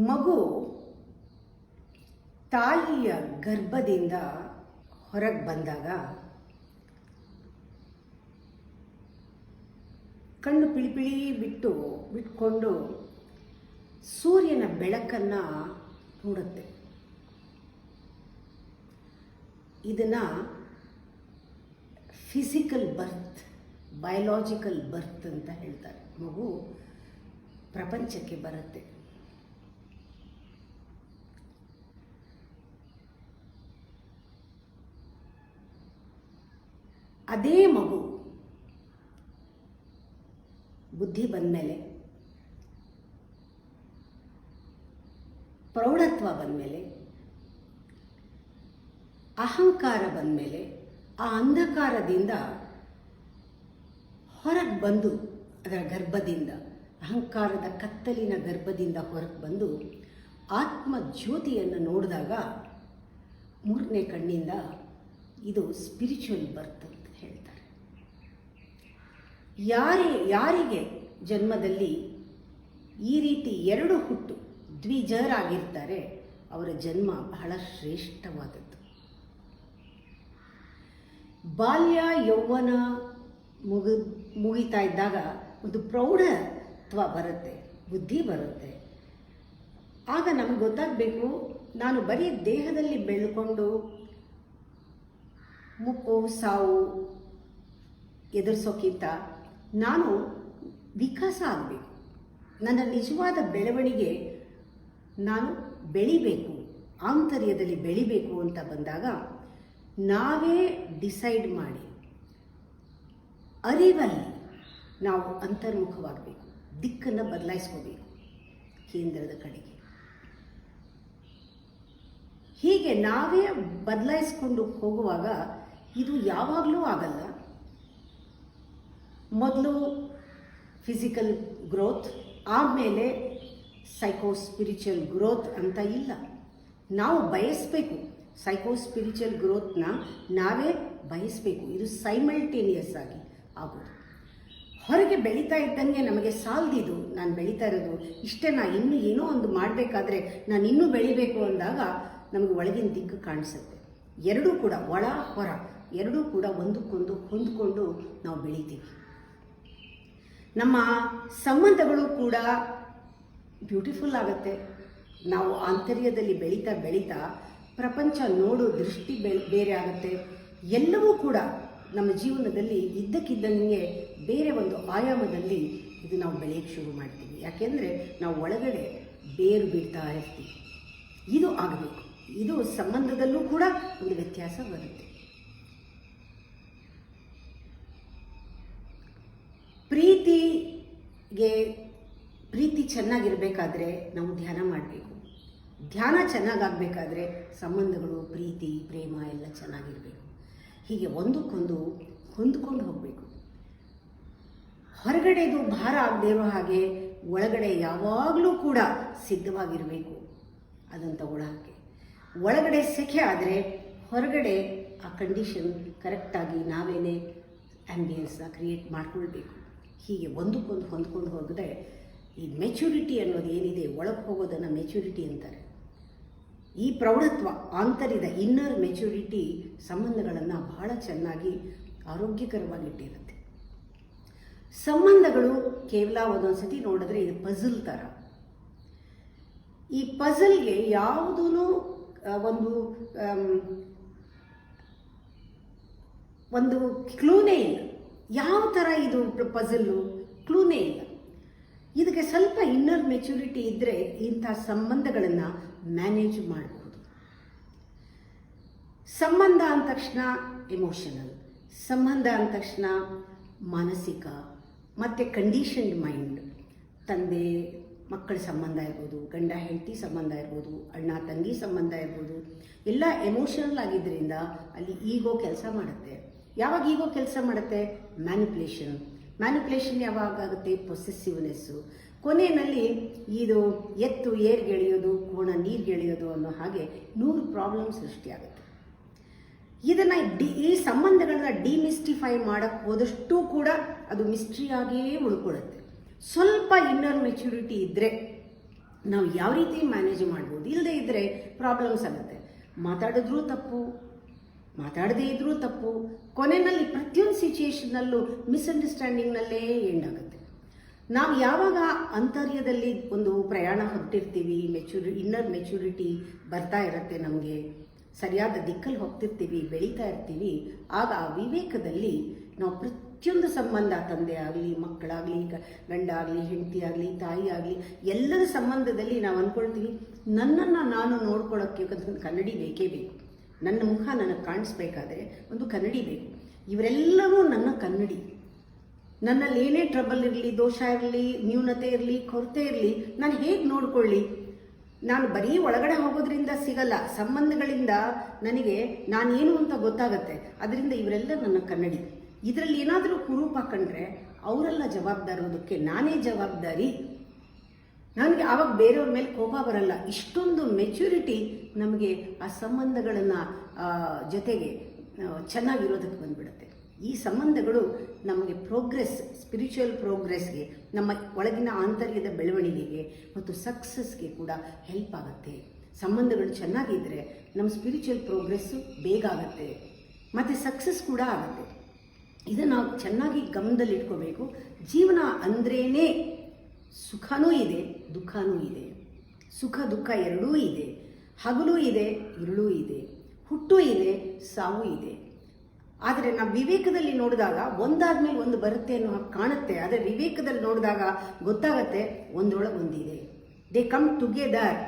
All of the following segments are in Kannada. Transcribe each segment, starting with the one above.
ಮಗು ತಾಯಿಯ ಗರ್ಭದಿಂದ ಹೊರಗೆ ಬಂದಾಗ ಕಣ್ಣು ಪಿಳಿಪಿಳಿ ಬಿಟ್ಕೊಂಡು ಸೂರ್ಯನ ಬೆಳಕನ್ನು ನೋಡುತ್ತೆ. ಇದನ್ನು ಫಿಸಿಕಲ್ ಬರ್ತ್, ಬಯೋಲಾಜಿಕಲ್ ಬರ್ತ್ ಅಂತ ಹೇಳ್ತಾರೆ. ಮಗು ಪ್ರಪಂಚಕ್ಕೆ ಬರುತ್ತೆ. ಅದೇ ಮಗು ಬುದ್ಧಿ ಬಂದಮೇಲೆ, ಪ್ರೌಢತ್ವ ಬಂದಮೇಲೆ, ಅಹಂಕಾರ ಬಂದಮೇಲೆ, ಆ ಅಂಧಕಾರದಿಂದ ಹೊರಗೆ ಬಂದು, ಅದರ ಗರ್ಭದಿಂದ, ಅಹಂಕಾರದ ಕತ್ತಲಿನ ಗರ್ಭದಿಂದ ಹೊರಗೆ ಬಂದು ಆತ್ಮ ಜ್ಯೋತಿಯನ್ನು ನೋಡಿದಾಗ ಮೂರನೇ ಕಣ್ಣಿಂದ ಇದು ಸ್ಪಿರಿಚುವಲ್ ಬರ್ತ್ ಅಂತ ಹೇಳ್ತಾರೆ. ಯಾರಿಗೆ ಜನ್ಮದಲ್ಲಿ ಈ ರೀತಿ ಎರಡು ಹುಟ್ಟು ದ್ವಿಜರಾಗಿರ್ತಾರೆ ಅವರ ಜನ್ಮ ಬಹಳ ಶ್ರೇಷ್ಠವಾದದ್ದು. ಬಾಲ್ಯ ಯೌವನ ಮುಗಿತಾ ಇದ್ದಾಗ ಒಂದು ಪ್ರೌಢತ್ವ ಬರುತ್ತೆ, ಬುದ್ಧಿ ಬರುತ್ತೆ. ಆಗ ನಮಗೆ ಗೊತ್ತಾಗಬೇಕು, ನಾನು ಬರೀ ದೇಹದಲ್ಲಿ ಬೆಳ್ಕೊಂಡು ಮುಪ್ಪು ಸಾವು ಎದುರಿಸೋಕ್ಕಿಂತ ನಾನು ವಿಕಾಸ ಆಗಬೇಕು, ನನ್ನ ನಿಜವಾದ ಬೆಳವಣಿಗೆ ನಾನು ಬೆಳಿಬೇಕು, ಆಂತರ್ಯದಲ್ಲಿ ಬೆಳಿಬೇಕು ಅಂತ ಬಂದಾಗ ನಾವೇ ಡಿಸೈಡ್ ಮಾಡಿ ಅರಿವಲ್ಲಿ ನಾವು ಅಂತರ್ಮುಖವಾಗಬೇಕು, ದಿಕ್ಕನ್ನು ಬದಲಾಯಿಸ್ಕೋಬೇಕು ಕೇಂದ್ರದ ಕಡೆಗೆ. ಹೀಗೆ ನಾವೇ ಬದಲಾಯಿಸ್ಕೊಂಡು ಹೋಗುವಾಗ ಇದು ಯಾವಾಗಲೂ ಆಗಲ್ಲ. ಮೊದಲು ಫಿಸಿಕಲ್ ಗ್ರೋತ್, ಆಮೇಲೆ ಸೈಕೋ ಸ್ಪಿರಿಚುವಲ್ ಗ್ರೋತ್ ಅಂತ ಇಲ್ಲ. ನಾವು ಬಯಸಬೇಕು, ಸೈಕೋ ಸ್ಪಿರಿಚುವಲ್ ಗ್ರೋತ್ನ ನಾವೇ ಬಯಸಬೇಕು. ಇದು ಸೈಮಲ್ಟೇನಿಯಸ್ ಆಗಿ ಆಗೋದು. ಹೊರಗೆ ಬೆಳೀತಾ ಇದ್ದಂಗೆ ನಮಗೆ ಸಾಲದಿದು, ನಾನು ಬೆಳೀತಾ ಇರೋದು ಇಷ್ಟೇ, ಇನ್ನೂ ಏನೋ ಒಂದು ಮಾಡಬೇಕಾದ್ರೆ ನಾನು ಇನ್ನೂ ಬೆಳಿಬೇಕು ಅಂದಾಗ ನಮಗೆ ಒಳಗಿನ ದಿಕ್ಕು ಕಾಣಿಸುತ್ತೆ. ಎರಡೂ ಕೂಡ, ಒಳ ಹೊರ ಎರಡೂ ಕೂಡ ಒಂದಕ್ಕೊಂದು ಹೊಂದ್ಕೊಂಡು ನಾವು ಬೆಳಿತೀವಿ. ನಮ್ಮ ಸಂಬಂಧಗಳು ಕೂಡ ಬ್ಯೂಟಿಫುಲ್ ಆಗುತ್ತೆ. ನಾವು ಆಂತರ್ಯದಲ್ಲಿ ಬೆಳೀತಾ ಪ್ರಪಂಚ ನೋಡೋ ದೃಷ್ಟಿ ಬೇರೆ ಆಗುತ್ತೆ. ಎಲ್ಲವೂ ಕೂಡ ನಮ್ಮ ಜೀವನದಲ್ಲಿ ಇದ್ದಕ್ಕಿದ್ದಂಗೆ ಬೇರೆ ಒಂದು ಆಯಾಮದಲ್ಲಿ ಇದು ನಾವು ಬೆಳೆಯೋಕ್ಕೆ ಶುರು ಮಾಡ್ತೀವಿ. ಯಾಕೆಂದರೆ ನಾವು ಒಳಗಡೆ ಬೇರು ಬಿಡ್ತಾ ಇರ್ತೀವಿ. ಇದು ಆಗಬೇಕು. ಇದು ಸಂಬಂಧದಲ್ಲೂ ಕೂಡ ಒಂದು ವ್ಯತ್ಯಾಸ ಬರುತ್ತೆ. ಪ್ರೀತಿ ಚೆನ್ನಾಗಿರಬೇಕಾದ್ರೆ ನಾವು ಧ್ಯಾನ ಮಾಡಬೇಕು. ಧ್ಯಾನ ಚೆನ್ನಾಗಾಗಬೇಕಾದ್ರೆ ಸಂಬಂಧಗಳು, ಪ್ರೀತಿ, ಪ್ರೇಮ ಎಲ್ಲ ಚೆನ್ನಾಗಿರಬೇಕು. ಹೀಗೆ ಒಂದಕ್ಕೊಂದು ಹೊಂದ್ಕೊಂಡು ಹೋಗಬೇಕು. ಹೊರಗಡೆದು ಭಾರ ಆಗದೆ ಇರೋ ಹಾಗೆ ಒಳಗಡೆ ಯಾವಾಗಲೂ ಕೂಡ ಸಿದ್ಧವಾಗಿರಬೇಕು ಅದನ್ನು ತಗೊಳ್ಳೋಕ್ಕೆ. ಒಳಗಡೆ ಸೆಕೆ ಆದರೆ ಹೊರಗಡೆ ಆ ಕಂಡೀಷನ್ ಕರೆಕ್ಟಾಗಿ ನಾವೇನೇ ಆ್ಯಂಬಿಯನ್ಸ್ನ ಕ್ರಿಯೇಟ್ ಮಾಡ್ಕೊಳ್ಬೇಕು. ಹೀಗೆ ಒಂದಕ್ಕೊಂದು ಹೊಂದ್ಕೊಂಡು ಹೋದರೆ ಈ ಮೆಚುರಿಟಿ ಅನ್ನೋದು ಏನಿದೆ, ಒಳಗೆ ಹೋಗೋದನ್ನು ಮೆಚುರಿಟಿ ಅಂತಾರೆ. ಈ ಪ್ರೌಢತ್ವ, ಆಂತರ್ಯದ ಇನ್ನರ್ ಮೆಚುರಿಟಿ ಸಂಬಂಧಗಳನ್ನು ಬಹಳ ಚೆನ್ನಾಗಿ ಆರೋಗ್ಯಕರವಾಗಿಟ್ಟಿರುತ್ತೆ. ಸಂಬಂಧಗಳು ಕೇವಲ ಒಂದೊಂದು ಸತಿ ನೋಡಿದ್ರೆ ಇದು ಪಝಲ್ ಥರ. ಈ ಪಝಲ್ಗೆ ಯಾವುದೂ ಒಂದು ಕ್ಲೂನೇ ಇಲ್ಲ. ಯಾವ ಥರ ಇದು ಪಝಲ್ಲು, ಕ್ಲೂನೇ ಇಲ್ಲ. ಇದಕ್ಕೆ ಸ್ವಲ್ಪ ಇನ್ನರ್ ಮೆಚುರಿಟಿ ಇದ್ದರೆ ಇಂಥ ಸಂಬಂಧಗಳನ್ನು ಮ್ಯಾನೇಜ್ ಮಾಡಬಹುದು. ಸಂಬಂಧ ಅಂದ ತಕ್ಷಣ ಎಮೋಷನಲ್, ಸಂಬಂಧ ಅಂದ ತಕ್ಷಣ ಮಾನಸಿಕ ಮತ್ತು ಕಂಡೀಷನ್ಡ್ ಮೈಂಡ್. ತಂದೆ ಮಕ್ಕಳ ಸಂಬಂಧ ಇರ್ಬೋದು, ಗಂಡ ಹೆಂಡತಿ ಸಂಬಂಧ ಇರ್ಬೋದು, ಅಣ್ಣ ತಂಗಿ ಸಂಬಂಧ ಇರ್ಬೋದು, ಎಲ್ಲ ಎಮೋಷನಲ್ ಆಗಿದ್ದರಿಂದ ಅಲ್ಲಿ ಈಗೋ ಕೆಲಸ ಮಾಡುತ್ತೆ. ಯಾವಾಗ ಈಗೋ ಕೆಲಸ ಮಾಡುತ್ತೆ? ಮ್ಯಾನಿಪ್ಯುಲೇಷನ್ ಯಾವಾಗ ಆಗುತ್ತೆ? ಪೊಸೆಸಿವ್ನೆಸ್ಸು. ಕೊನೆಯಲ್ಲಿ ಇದು ಎತ್ತು ಏರ್ಗೆಳೆಯೋದು, ಕೋಣ ನೀರ್ಗೆಳೆಯೋದು ಅನ್ನೋ ಹಾಗೆ 100 ಪ್ರಾಬ್ಲಮ್ ಸೃಷ್ಟಿಯಾಗುತ್ತೆ. ಇದನ್ನು ಈ ಸಂಬಂಧಗಳನ್ನ ಡಿಮಿಸ್ಟಿಫೈ ಮಾಡೋಕ್ಕೆ ಹೋದಷ್ಟು ಕೂಡ ಅದು ಮಿಸ್ಟ್ರಿಯಾಗಿಯೇ ಉಳ್ಕೊಳ್ಳುತ್ತೆ. ಸ್ವಲ್ಪ ಇನ್ನರ್ ಮೆಚುರಿಟಿ ಇದ್ದರೆ ನಾವು ಯಾವ ರೀತಿ ಮ್ಯಾನೇಜ್ ಮಾಡ್ಬೋದು. ಇಲ್ಲದೆ ಇದ್ದರೆ ಪ್ರಾಬ್ಲಮ್ಸ್ ಆಗುತ್ತೆ. ಮಾತಾಡಿದ್ರೂ ತಪ್ಪು, ಮಾತಾಡದೇ ಇದ್ರೂ ತಪ್ಪು, ಕೊನೆಯಲ್ಲಿ ಪ್ರತಿಯೊಂದು ಸಿಚುಯೇಷನ್ನಲ್ಲೂ ಮಿಸ್ಅಂಡರ್ಸ್ಟ್ಯಾಂಡಿಂಗ್ನಲ್ಲೇ ಎಂಡ್ ಆಗುತ್ತೆ. ನಾವು ಯಾವಾಗ ಅಂತರ್ಯದಲ್ಲಿ ಒಂದು ಪ್ರಯಾಣ ಹೊರಟಿರ್ತೀವಿ, ಇನ್ನರ್ ಮೆಚುರಿಟಿ ಬರ್ತಾ ಇರುತ್ತೆ, ನಮಗೆ ಸರಿಯಾದ ದಿಕ್ಕಲ್ಲಿ ಹೋಗ್ತಿರ್ತೀವಿ, ಬೆಳೀತಾ ಇರ್ತೀವಿ, ಆಗ ಆ ವಿವೇಕದಲ್ಲಿ ನಾವು ಪ್ರತಿಯೊಂದು ಸಂಬಂಧ, ತಂದೆ ಆಗಲಿ, ಮಕ್ಕಳಾಗಲಿ, ಗಂಡ ಆಗಲಿ, ಹೆಂಡತಿ ಆಗಲಿ, ತಾಯಿ ಆಗಲಿ, ಎಲ್ಲರ ಸಂಬಂಧದಲ್ಲಿ ನಾವು ಅಂದ್ಕೊಳ್ತೀವಿ, ನನ್ನನ್ನು ನಾನು ನೋಡ್ಕೊಳ್ಳೋಕ್ಕೆ ಒಂದು ಕನ್ನಡಿ ಬೇಕೇ ಬೇಕು. ನನ್ನ ಮುಖ ನನಗೆ ಕಾಣಿಸ್ಬೇಕಾದ್ರೆ ಒಂದು ಕನ್ನಡಿ ಬೇಕು. ಇವರೆಲ್ಲರೂ ನನ್ನ ಕನ್ನಡಿ. ನನ್ನಲ್ಲಿ ಏನೇ ಟ್ರಬಲ್ ಇರಲಿ, ದೋಷ ಇರಲಿ, ನ್ಯೂನತೆ ಇರಲಿ, ಕೊರತೆ ಇರಲಿ, ನಾನು ಹೇಗೆ ನೋಡ್ಕೊಳ್ಳಿ? ನಾನು ಬರೀ ಒಳಗಡೆ ಹೋಗೋದ್ರಿಂದ ಸಿಗಲ್ಲ, ಸಂಬಂಧಗಳಿಂದ ನನಗೆ ನಾನೇನು ಅಂತ ಗೊತ್ತಾಗತ್ತೆ. ಅದರಿಂದ ಇವರೆಲ್ಲ ನನ್ನ ಕನ್ನಡಿ. ಇದರಲ್ಲಿ ಏನಾದರೂ ಕುರೂಪ ಕಂಡ್ರೆ ಅವರೆಲ್ಲ ಜವಾಬ್ದಾರೋದಕ್ಕೆ ನಾನೇ ಜವಾಬ್ದಾರಿ. ನನಗೆ ಆವಾಗ ಬೇರೆಯವ್ರ ಮೇಲೆ ಕೋಪ ಬರಲ್ಲ. ಇಷ್ಟೊಂದು ಮೆಚುರಿಟಿ ನಮಗೆ ಆ ಸಂಬಂಧಗಳನ್ನು ಜೊತೆಗೆ ಚೆನ್ನಾಗಿರೋದಕ್ಕೆ ಬಂದ್ಬಿಡುತ್ತೆ. ಈ ಸಂಬಂಧಗಳು ನಮಗೆ ಪ್ರೋಗ್ರೆಸ್, ಸ್ಪಿರಿಚುವಲ್ ಪ್ರೋಗ್ರೆಸ್ಗೆ, ನಮ್ಮ ಒಳಗಿನ ಆಂತರ್ಯದ ಬೆಳವಣಿಗೆಗೆ ಮತ್ತು ಸಕ್ಸಸ್ಗೆ ಕೂಡ ಹೆಲ್ಪ್ ಆಗುತ್ತೆ. ಸಂಬಂಧಗಳು ಚೆನ್ನಾಗಿದ್ದರೆ ನಮ್ಮ ಸ್ಪಿರಿಚುವಲ್ ಪ್ರೋಗ್ರೆಸ್ಸು ಬೇಗ ಆಗುತ್ತೆ ಮತ್ತು ಸಕ್ಸಸ್ ಕೂಡ ಆಗುತ್ತೆ. ಇದನ್ನು ನಾವು ಚೆನ್ನಾಗಿ ಗಮನದಲ್ಲಿಟ್ಕೋಬೇಕು. ಜೀವನ ಅಂದ್ರೇ ಸುಖನೂ ಇದೆ, ದುಃಖನೂ ಇದೆ. ಸುಖ ದುಃಖ ಎರಡೂ ಇದೆ. ಹಗಲು ಇದೆ, ഇരുಳೂ ಇದೆ. ಹುಟ್ಟು ಇದೆ, ಸಾವು ಇದೆ. ಆದರೆ ನಾವು ವಿವೇಕದಲ್ಲಿ ನೋಡಿದಾಗ ಒಂದಾದ್ಮೇಲೆ ಒಂದು ಬರುತ್ತೆ ಅನ್ನೋ ಕಾಣುತ್ತೆ. ಆದರೆ ವಿವೇಕದಲ್ಲಿ ನೋಡಿದಾಗ ಗೊತ್ತಾಗತ್ತೆ ಒಂದರೊಳಗೆ ಒಂದಿದೆ. They come together.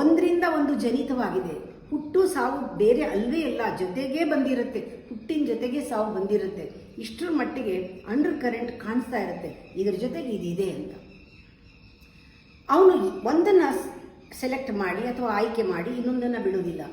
ಒಂದರಿಂದ ಒಂದು ಜನಿತವಾಗಿದೆ. ಹುಟ್ಟು ಸಾವು ಬೇರೆ ಅಲ್ವೇ ಇಲ್ಲ, ಜೊತೆಗೇ ಬಂದಿರುತ್ತೆ. ಹುಟ್ಟಿನ ಜೊತೆಗೆ ಸಾವು ಬಂದಿರುತ್ತೆ. ಇಷ್ಟರ ಮಟ್ಟಿಗೆ ಅಂಡರ್ ಕರೆಂಟ್ ಕಾಣಿಸ್ತಾ ಇರುತ್ತೆ, ಇದರ ಜೊತೆಗೆ ಇದಿದೆ ಅಂತ. ಅವನು ಒಂದನ್ನು ಸೆಲೆಕ್ಟ್ ಮಾಡಿ ಅಥವಾ ಆಯ್ಕೆ ಮಾಡಿ ಇನ್ನೊಂದನ್ನು ಬಿಡೋದಿಲ್ಲ.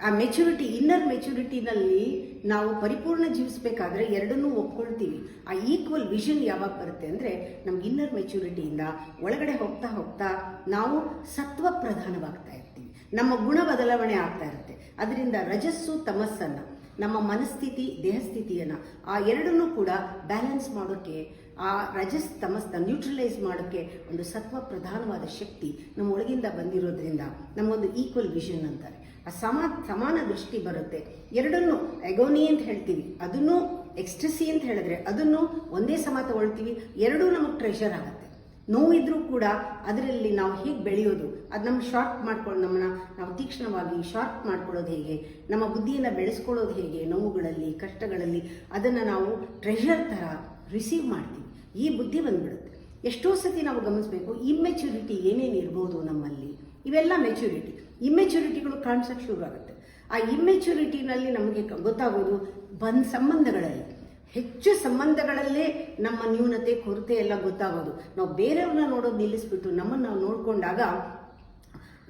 ಆ ಮೆಚುರಿಟಿ, ಇನ್ನರ್ ಮೆಚುರಿಟಿನಲ್ಲಿ ನಾವು ಪರಿಪೂರ್ಣ ಜೀವಿಸಬೇಕಾದ್ರೆ ಎರಡನ್ನೂ ಒಪ್ಕೊಳ್ತೀವಿ. ಆ ಈಕ್ವಲ್ ವಿಷನ್ ಯಾವಾಗ ಬರುತ್ತೆ ಅಂದರೆ ನಮ್ಗೆ ಇನ್ನರ್ ಮೆಚುರಿಟಿಯಿಂದ ಒಳಗಡೆ ಹೋಗ್ತಾ ಹೋಗ್ತಾ ನಾವು ಸತ್ವ ಪ್ರಧಾನವಾಗ್ತಾ ಇರ್ತೀವಿ. ನಮ್ಮ ಗುಣ ಬದಲಾವಣೆ ಆಗ್ತಾ ಇರುತ್ತೆ. ಅದರಿಂದ ರಜಸ್ಸು ತಮಸ್ಸನ್ನು, ನಮ್ಮ ಮನಸ್ಥಿತಿ ದೇಹಸ್ಥಿತಿಯನ್ನು, ಆ ಎರಡನ್ನೂ ಕೂಡ ಬ್ಯಾಲೆನ್ಸ್ ಮಾಡೋಕ್ಕೆ, ಆ ರಜಸ್ ತಮಸ್ನ ನ್ಯೂಟ್ರಲೈಸ್ ಮಾಡೋಕ್ಕೆ ಒಂದು ಸತ್ವ ಪ್ರಧಾನವಾದ ಶಕ್ತಿ ನಮ್ಮ ಒಳಗಿಂದ ಬಂದಿರೋದ್ರಿಂದ ನಮಗೊಂದು ಈಕ್ವಲ್ ವಿಷನ್ ಅಂತಾರೆ. ಆ ಸಮಾನ ದೃಷ್ಟಿ ಬರುತ್ತೆ. ಎರಡನ್ನೂ ಎಗೋನಿ ಅಂತ ಹೇಳ್ತೀವಿ, ಅದನ್ನು ಎಕ್ಸ್ಟ್ರಸಿ ಅಂತ ಹೇಳಿದ್ರೆ ಅದನ್ನು ಒಂದೇ ಸಮ ತಗೊಳ್ತೀವಿ. ಎರಡೂ ನಮಗೆ ಟ್ರೆಷರ್ ಆಗುತ್ತೆ. ನೋವಿದ್ರೂ ಕೂಡ ಅದರಲ್ಲಿ ನಾವು ಹೇಗೆ ಬೆಳೆಯೋದು, ಅದು ನಮ್ಮ ಶಾರ್ಪ್ ಮಾಡ್ಕೊಂಡು, ನಮ್ಮನ್ನ ನಾವು ತೀಕ್ಷ್ಣವಾಗಿ ಶಾರ್ಪ್ ಮಾಡ್ಕೊಳ್ಳೋದು ಹೇಗೆ, ನಮ್ಮ ಬುದ್ಧಿಯನ್ನು ಬೆಳೆಸ್ಕೊಳ್ಳೋದು ಹೇಗೆ, ನೋವುಗಳಲ್ಲಿ ಕಷ್ಟಗಳಲ್ಲಿ ಅದನ್ನು ನಾವು ಟ್ರೆಷರ್ ಥರ ರಿಸೀವ್ ಮಾಡ್ತೀವಿ. ಈ ಬುದ್ಧಿ ಬಂದ್ಬಿಡುತ್ತೆ. ಎಷ್ಟೋ ಸತಿ ನಾವು ಗಮನಿಸಬೇಕು, ಇಮ್ಮೆಚುರಿಟಿ ಏನೇನು ಇರ್ಬೋದು ನಮ್ಮಲ್ಲಿ, ಇವೆಲ್ಲ ಮೆಚುರಿಟಿ. ಇಮ್ಮೆಚುರಿಟಿಗಳು ಕಾಣಿಸೋಕ್ಕೆ ಶುರು ಆಗುತ್ತೆ. ಆ ಇಮ್ಮೆಚುರಿಟಿನಲ್ಲಿ ನಮಗೆ ಗೊತ್ತಾಗೋದು ಸಂಬಂಧಗಳಲ್ಲಿ, ಹೆಚ್ಚು ಸಂಬಂಧಗಳಲ್ಲೇ ನಮ್ಮ ನ್ಯೂನತೆ ಕೊರತೆ ಎಲ್ಲ ಗೊತ್ತಾಗೋದು. ನಾವು ಬೇರೆಯವ್ರನ್ನ ನೋಡೋದು ನಿಲ್ಲಿಸ್ಬಿಟ್ಟು ನಮ್ಮನ್ನು ನಾವು ನೋಡಿಕೊಂಡಾಗ,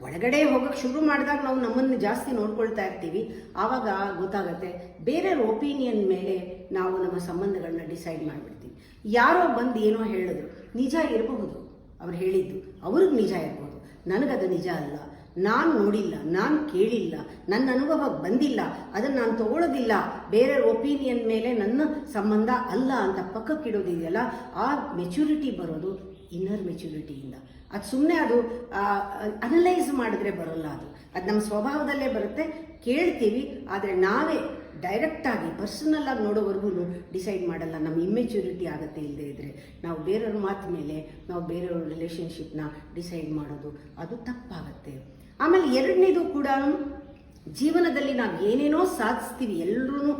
ಒಳಗಡೆ ಹೋಗೋಕ್ಕೆ ಶುರು ಮಾಡಿದಾಗ ನಾವು ನಮ್ಮನ್ನು ಜಾಸ್ತಿ ನೋಡ್ಕೊಳ್ತಾ ಇರ್ತೀವಿ. ಆವಾಗ ಗೊತ್ತಾಗುತ್ತೆ ಬೇರೆಯವ್ರ ಒಪಿನಿಯನ್ ಮೇಲೆ ನಾವು ನಮ್ಮ ಸಂಬಂಧಗಳನ್ನ ಡಿಸೈಡ್ ಮಾಡಿಬಿಡ್ತೀವಿ. ಯಾರೋ ಬಂದು ಏನೋ ಹೇಳಿದ್ರು, ನಿಜ ಇರಬಹುದು, ಅವ್ರು ಹೇಳಿದ್ದು ಅವ್ರಿಗೆ ನಿಜ ಇರ್ಬೋದು, ನನಗದು ನಿಜ ಅಲ್ಲ, ನಾನು ನೋಡಿಲ್ಲ, ನಾನು ಕೇಳಿಲ್ಲ, ನನ್ನ ಅನುಭವ ಬಂದಿಲ್ಲ, ಅದನ್ನು ನಾನು ತಗೊಳ್ಳೋದಿಲ್ಲ, ಬೇರೆಯವ್ರ ಒಪಿನಿಯನ್ ಮೇಲೆ ನನ್ನ ಸಂಬಂಧ ಅಲ್ಲ ಅಂತ ಪಕ್ಕಕ್ಕಿಡೋದಿದೆಯಲ್ಲ, ಆ ಮೆಚುರಿಟಿ ಬರೋದು ಇನ್ನರ್ ಮೆಚುರಿಟಿಯಿಂದ. ಅದು ಸುಮ್ಮನೆ ಅದು ಅನಲೈಸ್ ಮಾಡಿದ್ರೆ ಬರೋಲ್ಲ. ಅದು ನಮ್ಮ ಸ್ವಭಾವದಲ್ಲೇ ಬರುತ್ತೆ. ಕೇಳ್ತೀವಿ, ಆದರೆ ನಾವೇ ಡೈರೆಕ್ಟಾಗಿ ಪರ್ಸನಲ್ಲಾಗಿ ನೋಡೋವರೆಗೂ ಡಿಸೈಡ್ ಮಾಡಲ್ಲ. ನಮ್ಮ ಇಮ್ಮೆಚುರಿಟಿ ಆಗುತ್ತೆ. ಇಲ್ಲದೆ ಇದ್ದರೆ ನಾವು ಬೇರೆಯವ್ರ ಮಾತು ಮೇಲೆ ನಾವು ಬೇರೆಯವ್ರ ರಿಲೇಷನ್ಶಿಪ್ನ ಡಿಸೈಡ್ ಮಾಡೋದು, ಅದು ತಪ್ಪಾಗುತ್ತೆ. ಆಮೇಲೆ ಎರಡನೇದು ಕೂಡ, ಜೀವನದಲ್ಲಿ ನಾವು ಏನೇನೋ ಸಾಧಿಸ್ತೀವಿ. ಎಲ್ಲರೂ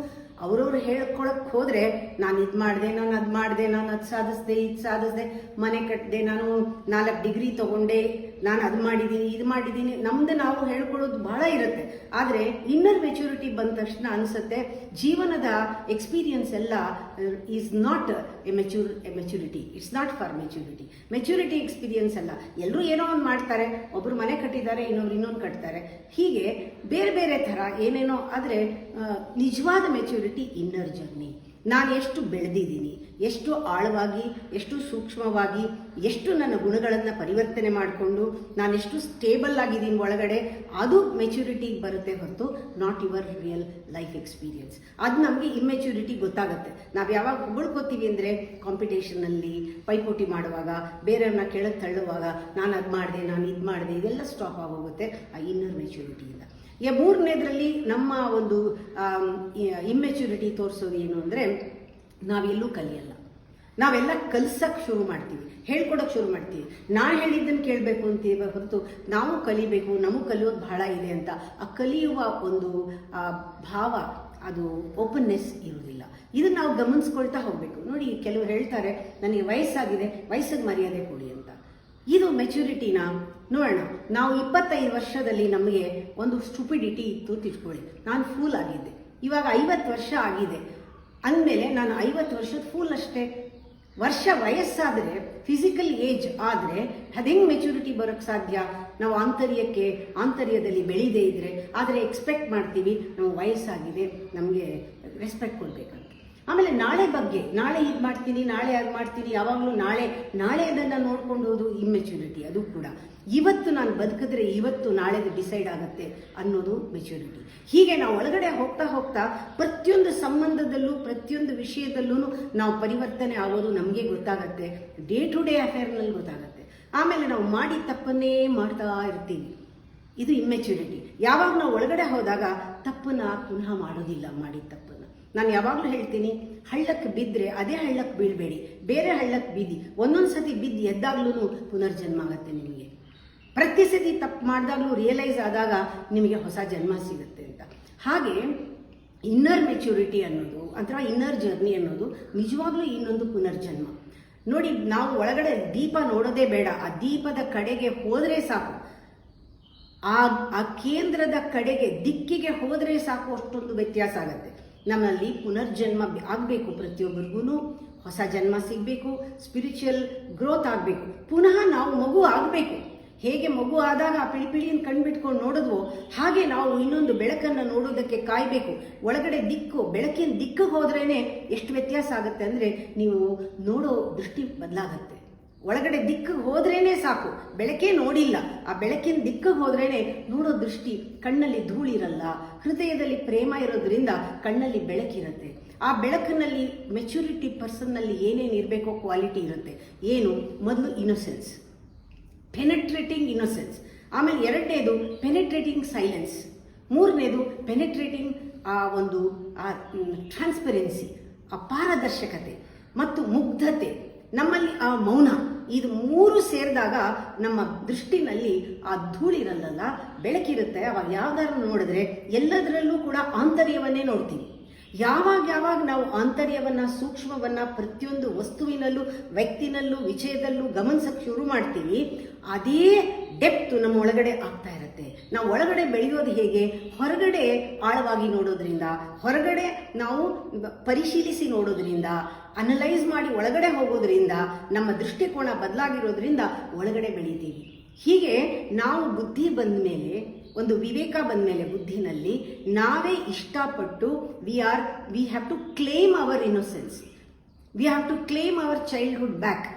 ಅವ್ರವ್ರು ಹೇಳ್ಕೊಳಕ್ಕೆ ಹೋದರೆ ನಾನು ಇದು ಮಾಡಿದೆ, ನಾನು ಅದು ಮಾಡಿದೆ, ನಾನು ಅದು ಸಾಧಿಸಿದೆ, ಇದು ಸಾಧಿಸಿದೆ, ಮನೆ ಕಟ್ಟಿದೆ, ನಾನು 4 ಡಿಗ್ರಿ ತೊಗೊಂಡೆ, ನಾನು ಅದು ಮಾಡಿದ್ದೀನಿ, ಇದು ಮಾಡಿದ್ದೀನಿ, ನಮ್ಮದು ನಾವು ಹೇಳ್ಕೊಳ್ಳೋದು ಭಾಳ ಇರುತ್ತೆ. ಆದರೆ ಇನ್ನರ್ ಮೆಚುರಿಟಿ ಬಂದ ತಕ್ಷಣ ಅನಿಸುತ್ತೆ ಜೀವನದ ಎಕ್ಸ್ಪೀರಿಯನ್ಸ್ ಎಲ್ಲ is not A maturity. It's not for maturity. Maturity experience ಅಲ್ಲ. ಎಲ್ಲರೂ ಏನೋ ಒಂದು ಮಾಡ್ತಾರೆ, ಒಬ್ಬರು ಮನೆ ಕಟ್ಟಿದ್ದಾರೆ, ಇನ್ನೊಂದು ಕಟ್ತಾರೆ, ಹೀಗೆ ಬೇರೆ ಬೇರೆ ಥರ ಏನೇನೋ. ಆದರೆ ನಿಜವಾದ ಮೆಚುರಿಟಿ ಇನ್ನರ್ ಜರ್ನಿ. ನಾನು ಎಷ್ಟು ಬೆಳೆದಿದ್ದೀನಿ, ಎಷ್ಟು ಆಳವಾಗಿ, ಎಷ್ಟು ಸೂಕ್ಷ್ಮವಾಗಿ, ಎಷ್ಟು ನನ್ನ ಗುಣಗಳನ್ನು ಪರಿವರ್ತನೆ ಮಾಡಿಕೊಂಡು ನಾನೆಷ್ಟು ಸ್ಟೇಬಲ್ ಆಗಿದ್ದೀನಿ ಒಳಗಡೆ, ಅದು ಮೆಚ್ಯೂರಿಟಿಗೆ ಬರುತ್ತೆ ಹೊರತು not your real life experience. ಅದು ನಮಗೆ ಇಮ್ಮೆಚ್ಯೂರಿಟಿ ಗೊತ್ತಾಗುತ್ತೆ. ನಾವು ಯಾವಾಗ ಹೊಗಳ್ಕೋತೀವಿ ಅಂದರೆ ಕಾಂಪಿಟೇಷನಲ್ಲಿ ಪೈಪೋಟಿ ಮಾಡುವಾಗ, ಬೇರೆಯವ್ರನ್ನ ಕೆಳಗೆ ತಳ್ಳುವಾಗ, ನಾನು ಅದು ಮಾಡಿದೆ, ನಾನು ಇದು ಮಾಡಿದೆ, ಇದೆಲ್ಲ ಸ್ಟಾಪ್ ಆಗೋಗುತ್ತೆ ಆ ಇನ್ನರ್ ಮೆಚ್ಯೂರಿಟಿಯಿಂದ. ಮೂರನೇದರಲ್ಲಿ ನಮ್ಮ ಒಂದು ಇಮ್ಮೆಚ್ಯೂರಿಟಿ ತೋರಿಸೋದು ಏನು ಅಂದರೆ, ನಾವೆಲ್ಲೂ ಕಲಿಯಲ್ಲ. ನಾವೆಲ್ಲ ಕಲಿಸಕ್ಕೆ ಶುರು ಮಾಡ್ತೀವಿ, ಹೇಳ್ಕೊಡೋಕೆ ಶುರು ಮಾಡ್ತೀವಿ. ನಾನು ಹೇಳಿದ್ದನ್ನು ಕೇಳಬೇಕು ಅಂತೀವಿ ಹೊರತು ನಾವು ಕಲಿಬೇಕು, ನಮಗೆ ಕಲಿಯೋದು ಬಹಳ ಇದೆ ಅಂತ ಆ ಕಲಿಯುವ ಒಂದು ಭಾವ, ಅದು ಓಪನ್ನೆಸ್ ಇರುವುದಿಲ್ಲ. ಇದನ್ನು ನಾವು ಗಮನಿಸ್ಕೊಳ್ತಾ ಹೋಗಬೇಕು. ನೋಡಿ, ಕೆಲವರು ಹೇಳ್ತಾರೆ ನನಗೆ ವಯಸ್ಸಾಗಿದೆ, ವಯಸ್ಸಿಗೆ ಮರ್ಯಾದೆ ಕೊಡಿ ಅಂತ. ಇದು ಮೆಚ್ಯೂರಿಟಿನ ನೋಡೋಣ. ನಾವು 25 ವರ್ಷದಲ್ಲಿ ನಮಗೆ ಒಂದು ಸ್ಟುಪಿಡಿಟಿ ಇತ್ತು ತಿಳ್ಕೊಳ್ಳಿ. ನಾನು ಫೂಲ್ ಆಗಿದ್ದೆ. ಇವಾಗ 50 ವರ್ಷ ಆಗಿದೆ ಅಂದಮೇಲೆ ನಾನು 50 ವರ್ಷದ ಫೂಲ್ ಅಷ್ಟೇ. ವಯಸ್ಸಾದರೆ, ಫಿಸಿಕಲ್ ಏಜ್ ಆದರೆ ಅದು ಹೆಂಗೆ ಮೆಚ್ಯೂರಿಟಿ ಬರೋಕ್ಕೆ ಸಾಧ್ಯ? ನಾವು ಆಂತರ್ಯದಲ್ಲಿ ಬೆಳೀದೇ ಇದ್ದರೆ. ಆದರೆ ಎಕ್ಸ್ಪೆಕ್ಟ್ ಮಾಡ್ತೀವಿ ನಾವು ವಯಸ್ಸಾಗಿದೆ, ನಮಗೆ ರೆಸ್ಪೆಕ್ಟ್ ಕೊಡಬೇಕಂತ. ಆಮೇಲೆ ನಾಳೆ ಬಗ್ಗೆ, ನಾಳೆ ಇದು ಮಾಡ್ತೀನಿ, ನಾಳೆ ಅದು ಮಾಡ್ತೀನಿ, ಯಾವಾಗಲೂ ನಾಳೆ ಅದನ್ನು ನೋಡ್ಕೊಂಡು ಹೋದು ಇಮ್ಮೆಚ್ಯೂರಿಟಿ. ಅದು ಕೂಡ ಇವತ್ತು ನಾನು ಬದುಕಿದ್ರೆ ಇವತ್ತು ನಾಳೆದು ಡಿಸೈಡ್ ಆಗುತ್ತೆ ಅನ್ನೋದು ಮೆಚ್ಯೂರಿಟಿ. ಹೀಗೆ ನಾವು ಒಳಗಡೆ ಹೋಗ್ತಾ ಹೋಗ್ತಾ ಪ್ರತಿಯೊಂದು ಸಂಬಂಧದಲ್ಲೂ, ಪ್ರತಿಯೊಂದು ವಿಷಯದಲ್ಲೂ ನಾವು ಪರಿವರ್ತನೆ ಆಗೋದು ನಮಗೆ ಗೊತ್ತಾಗತ್ತೆ. ಡೇ ಟು ಡೇ ಅಫೇರ್ನಲ್ಲಿ ಗೊತ್ತಾಗತ್ತೆ. ಆಮೇಲೆ ನಾವು ಮಾಡಿ ತಪ್ಪನ್ನೇ ಮಾಡ್ತಾ ಇರ್ತೀವಿ. ಇದು ಇಮ್ಮೆಚ್ಯೂರಿಟಿ. ಯಾವಾಗ ನಾವು ಒಳಗಡೆ ಹೋದಾಗ ತಪ್ಪನ್ನ ಪುನಃ ಮಾಡೋದಿಲ್ಲ. ಮಾಡಿದ ತಪ್ಪನ್ನು ನಾನು ಯಾವಾಗಲೂ ಹೇಳ್ತೀನಿ, ಹಳ್ಳಕ್ಕೆ ಬಿದ್ದರೆ ಅದೇ ಹಳ್ಳಕ್ಕೆ ಬೀಳಬೇಡಿ, ಬೇರೆ ಹಳ್ಳಕ್ಕೆ ಬಿದ್ದಿ. ಒಂದೊಂದು ಸತಿ ಬಿದ್ದು ಎದ್ದಾಗ್ಲೂ ಪುನರ್ಜನ್ಮ ಆಗುತ್ತೆ ನಿಮಗೆ. ಪ್ರತಿ ಸತಿ ತಪ್ಪು ಮಾಡಿದಾಗಲೂ ರಿಯಲೈಸ್ ಆದಾಗ ನಿಮಗೆ ಹೊಸ ಜನ್ಮ ಸಿಗುತ್ತೆ ಅಂತ. ಹಾಗೆ ಇನ್ನರ್ ಮೆಚ್ಯೂರಿಟಿ ಅನ್ನೋದು ಅಥವಾ ಇನ್ನರ್ ಜರ್ನಿ ಅನ್ನೋದು ನಿಜವಾಗ್ಲೂ ಇನ್ನೊಂದು ಪುನರ್ಜನ್ಮ. ನೋಡಿ, ನಾವು ಒಳಗಡೆ ದೀಪ ನೋಡೋದೇ ಬೇಡ, ಆ ದೀಪದ ಕಡೆಗೆ ಹೋದರೆ ಸಾಕು, ಆ ಕೇಂದ್ರದ ಕಡೆಗೆ ದಿಕ್ಕಿಗೆ ಹೋದರೆ ಸಾಕು, ಅಷ್ಟೊಂದು ವ್ಯತ್ಯಾಸ ಆಗುತ್ತೆ. ನಮ್ಮಲ್ಲಿ ಪುನರ್ಜನ್ಮ ಆಗಬೇಕು, ಪ್ರತಿಯೊಬ್ಬರಿಗೂ ಹೊಸ ಜನ್ಮ ಸಿಗಬೇಕು, ಸ್ಪಿರಿಚುವಲ್ ಗ್ರೋತ್ ಆಗಬೇಕು, ಪುನಃ ನಾವು ಮಗು ಆಗಬೇಕು. ಹೇಗೆ ಮಗು ಆದಾಗ ಆ ಪಿಳಿಪಿಳಿಯನ್ನು ಕಣ್ಬಿಟ್ಕೊಂಡು ನೋಡಿದ್ವೋ ಹಾಗೆ ನಾವು ಇನ್ನೊಂದು ಬೆಳಕನ್ನು ನೋಡೋದಕ್ಕೆ ಕಾಯಬೇಕು. ಒಳಗಡೆ ಬೆಳಕಿನ ದಿಕ್ಕಿಗೆ ಹೋದ್ರೇ ಎಷ್ಟು ವ್ಯತ್ಯಾಸ ಆಗುತ್ತೆ ಅಂದರೆ, ನೀವು ನೋಡೋ ದೃಷ್ಟಿ ಬದಲಾಗತ್ತೆ. ಒಳಗಡೆ ದಿಕ್ಕಿಗೆ ಹೋದ್ರೇ ಸಾಕು, ಬೆಳಕೇ ನೋಡಿಲ್ಲ, ಆ ಬೆಳಕಿನ ದಿಕ್ಕಿಗೆ ಹೋದ್ರೇ ನೋಡೋ ದೃಷ್ಟಿ, ಕಣ್ಣಲ್ಲಿ ಧೂಳಿರಲ್ಲ, ಹೃದಯದಲ್ಲಿ ಪ್ರೇಮ ಇರೋದ್ರಿಂದ ಕಣ್ಣಲ್ಲಿ ಬೆಳಕಿರುತ್ತೆ. ಆ ಬೆಳಕಿನಲ್ಲಿ ಮೆಚ್ಯೂರಿಟಿ ಪರ್ಸನ್ನಲ್ಲಿ ಏನೇನು ಇರಬೇಕೋ ಕ್ವಾಲಿಟಿ ಇರುತ್ತೆ. ಏನು? ಮೊದಲು ಇನ್ನೊಸೆನ್ಸ್, ಪೆನೆಟ್ರೇಟಿಂಗ್ ಇನ್ನೊಸೆನ್ಸ್. ಆಮೇಲೆ ಎರಡನೇದು ಪೆನೆಟ್ರೇಟಿಂಗ್ ಸೈಲೆನ್ಸ್. ಮೂರನೇದು ಪೆನೆಟ್ರೇಟಿಂಗ್ ಒಂದು ಟ್ರಾನ್ಸ್ಪರೆನ್ಸಿ, ಆ ಪಾರದರ್ಶಕತೆ ಮತ್ತು ಮುಗ್ಧತೆ. ನಮ್ಮಲ್ಲಿ ಆ ಮೌನ, ಇದು ಮೂರು ಸೇರಿದಾಗ ನಮ್ಮ ದೃಷ್ಟಿನಲ್ಲಿ ಆ ಧೂಳಿರಲ್ಲ, ಬೆಳಕಿರುತ್ತೆ. ಅವಾಗ ಯಾವ್ದಾದ್ರು ನೋಡಿದ್ರೆ ಎಲ್ಲದರಲ್ಲೂ ಕೂಡ ಆಂತರ್ಯವನ್ನೇ ನೋಡ್ತೀವಿ. ಯಾವಾಗ ನಾವು ಆಂತರ್ಯವನ್ನ, ಸೂಕ್ಷ್ಮವನ್ನ ಪ್ರತಿಯೊಂದು ವಸ್ತುವಿನಲ್ಲೂ, ವ್ಯಕ್ತಿನಲ್ಲೂ, ವಿಷಯದಲ್ಲೂ ಗಮನಿಸಕ್ಕೆ ಶುರು ಮಾಡ್ತೀವಿ, ಅದೇ ಡೆಪ್ತ್ ನಮ್ಮ ಒಳಗಡೆ ಆಗ್ತಾ ಇರುತ್ತೆ. ನಾವು ಒಳಗಡೆ ಬೆಳೆಯೋದು ಹೇಗೆ? ಹೊರಗಡೆ ಆಳವಾಗಿ ನೋಡೋದ್ರಿಂದ, ಹೊರಗಡೆ ನಾವು ಪರಿಶೀಲಿಸಿ ನೋಡೋದ್ರಿಂದ, ಅನಲೈಸ್ ಮಾಡಿ ಒಳಗಡೆ ಹೋಗೋದ್ರಿಂದ, ನಮ್ಮ ದೃಷ್ಟಿಕೋನ ಬದಲಾಗಿರೋದ್ರಿಂದ ಒಳಗಡೆ ಬೆಳಿತೀವಿ. ಹೀಗೆ ನಾವು ಬುದ್ಧಿ ಬಂದ ಮೇಲೆ, ಒಂದು ವಿವೇಕ ಬಂದ ಮೇಲೆ ಬುದ್ಧಿನಲ್ಲಿ ನಾವೇ ಇಷ್ಟಪಟ್ಟು we have to claim our innocence, we have to claim our childhood back.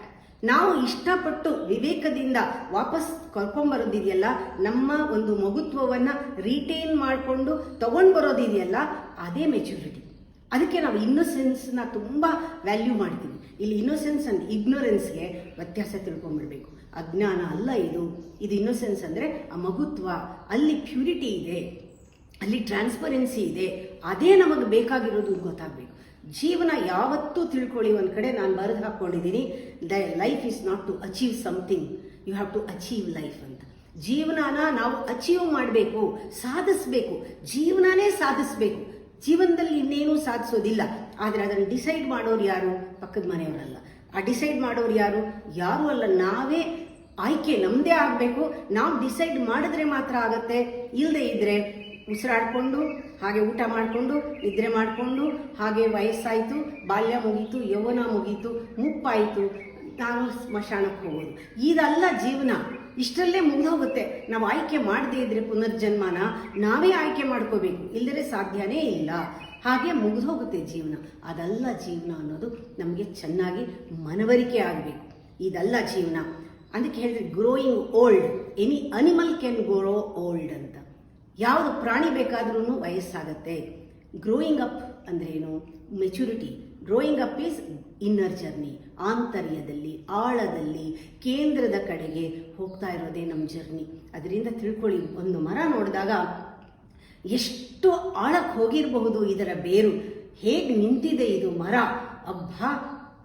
ನಾವು ಇಷ್ಟಪಟ್ಟು ವಿವೇಕದಿಂದ ವಾಪಸ್ ಕರ್ಕೊಂಬರೋದಿದೆಯಲ್ಲ, ನಮ್ಮ ಒಂದು ಮಗುತ್ವವನ್ನು ರಿಟೈನ್ ಮಾಡಿಕೊಂಡು ತಗೊಂಡು ಬರೋದಿದೆಯಲ್ಲ, ಅದೇ ಮೆಚ್ಯೂರಿಟಿ. ಅದಕ್ಕೆ ನಾವು ಇನ್ನೊಸೆನ್ಸ್ನ ತುಂಬ ವ್ಯಾಲ್ಯೂ ಮಾಡ್ತೀವಿ. ಇಲ್ಲಿ ಇನ್ನೊಸೆನ್ಸ್ ಅಂಡ್ ಇಗ್ನೊರೆನ್ಸ್ಗೆ ವ್ಯತ್ಯಾಸ ತಿಳ್ಕೊಂಡ್ಬಿಡ್ಬೇಕು. ಅಜ್ಞಾನ ಅಲ್ಲ ಇದು ಇನ್ನೊಸೆನ್ಸ್ ಅಂದರೆ ಆ ಮಗುತ್ವ, ಅಲ್ಲಿ ಪ್ಯೂರಿಟಿ ಇದೆ, ಅಲ್ಲಿ ಟ್ರಾನ್ಸ್ಪರೆನ್ಸಿ ಇದೆ, ಅದೇ ನಮಗೆ ಬೇಕಾಗಿರೋದು ಗೊತ್ತಾಗಬೇಕು. ಜೀವನ ಯಾವತ್ತೂ ತಿಳ್ಕೊಳ್ಳಿ, ಒಂದು ಕಡೆ ನಾನು ಬರೆದು ಹಾಕ್ಕೊಂಡಿದ್ದೀನಿ, life is not to achieve something, you have to achieve life ಅಂತ. ಜೀವನನ ನಾವು ಅಚೀವ್ ಮಾಡಬೇಕು, ಸಾಧಿಸಬೇಕು, ಜೀವನನೇ ಸಾಧಿಸಬೇಕು. ಜೀವನದಲ್ಲಿ ಇನ್ನೇನೂ ಸಾಧಿಸೋದಿಲ್ಲ. ಆದರೆ ಅದನ್ನು ಡಿಸೈಡ್ ಮಾಡೋರು ಯಾರು? ಪಕ್ಕದ ಮನೆಯವರಲ್ಲ. ಆ ಡಿಸೈಡ್ ಮಾಡೋರು ಯಾರು ಅಲ್ಲ, ನಾವೇ ಆಯ್ಕೆ ನಮ್ಮದೇ ಆಗಬೇಕು. ನಾವು ಡಿಸೈಡ್ ಮಾಡಿದ್ರೆ ಮಾತ್ರ ಆಗತ್ತೆ. ಇಲ್ಲದೆ ಇದ್ದರೆ ಉಸಿರಾಡಿಕೊಂಡು, ಹಾಗೆ ಊಟ ಮಾಡಿಕೊಂಡು, ನಿದ್ರೆ ಮಾಡಿಕೊಂಡು, ಹಾಗೆ ವಯಸ್ಸಾಯಿತು, ಬಾಲ್ಯ ಮುಗೀತು, ಯೌವನ ಮುಗೀತು, ಮುಪ್ಪಾಯಿತು, ನಾನು ಸ್ಮಶಾನಕ್ಕೆ ಹೋಗೋದು. ಇದಲ್ಲ ಜೀವನ. ಇಷ್ಟರಲ್ಲೇ ಮುಗಿದೋಗುತ್ತೆ. ನಾವು ಆಯ್ಕೆ ಮಾಡದೇ ಇದ್ರೆ ಪುನರ್ಜನ್ಮನ ನಾವೇ ಆಯ್ಕೆ ಮಾಡ್ಕೋಬೇಕು, ಇಲ್ಲದ್ರೆ ಸಾಧ್ಯನೇ ಇಲ್ಲ. ಹಾಗೆ ಮುಗಿದೋಗುತ್ತೆ ಜೀವನ. ಅದಲ್ಲ ಜೀವನ ಅನ್ನೋದು ನಮಗೆ ಚೆನ್ನಾಗಿ ಮನವರಿಕೆ ಆಗಬೇಕು. ಇದಲ್ಲ ಜೀವನ. ಅದಕ್ಕೆ ಹೇಳಿದ್ರೆ growing old, any animal can grow old ಅಂತ. ಯಾವುದು ಪ್ರಾಣಿ ಬೇಕಾದ್ರೂ ವಯಸ್ಸಾಗತ್ತೆ. ಗ್ರೋಯಿಂಗ್ ಅಪ್ ಅಂದ್ರೆ ಏನು? Maturity. Growing up is inner journey, ಆಂತರ್ಯದಲ್ಲಿ, ಆಳದಲ್ಲಿ, ಕೇಂದ್ರದ ಕಡೆಗೆ ಹೋಗ್ತಾ ಇರೋದೇ ನಮ್ಮ ಜರ್ನಿ. ಅದರಿಂದ ತಿಳ್ಕೊಳ್ಳಿ, ಒಂದು ಮರ ನೋಡಿದಾಗ ಎಷ್ಟು ಆಳಕ್ಕೆ ಹೋಗಿರಬಹುದು ಇದರ ಬೇರು, ಹೇಗೆ ನಿಂತಿದೆ ಇದು ಮರ, ಅಬ್ಬಾ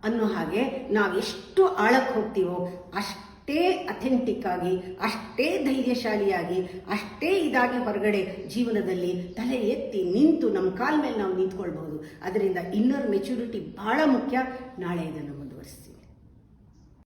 ಅನ್ನೋ ಹಾಗೆ ನಾವೆಷ್ಟು ಆಳಕ್ಕೆ ಹೋಗ್ತೀವೋ ಅಷ್ಟೇ ಅಥೆಂಟಿಕ್ ಆಗಿ, ಅಷ್ಟೇ ಧೈರ್ಯಶಾಲಿಯಾಗಿ, ಅಷ್ಟೇ ಇದಾಗಿ ಹೊರಗಡೆ ಜೀವನದಲ್ಲಿ ತಲೆ ಎತ್ತಿ ನಿಂತು ನಮ್ಮ ಕಾಲ ಮೇಲೆ ನಾವು ನಿಂತ್ಕೊಳ್ಬಹುದು. ಅದರಿಂದ ಇನ್ನರ್ ಮೆಚುರಿಟಿ ಬಹಳ ಮುಖ್ಯ. ನಾಳೆ ಇದನ್ನು ಮುಂದುವರಿಸ್ತೀವಿ.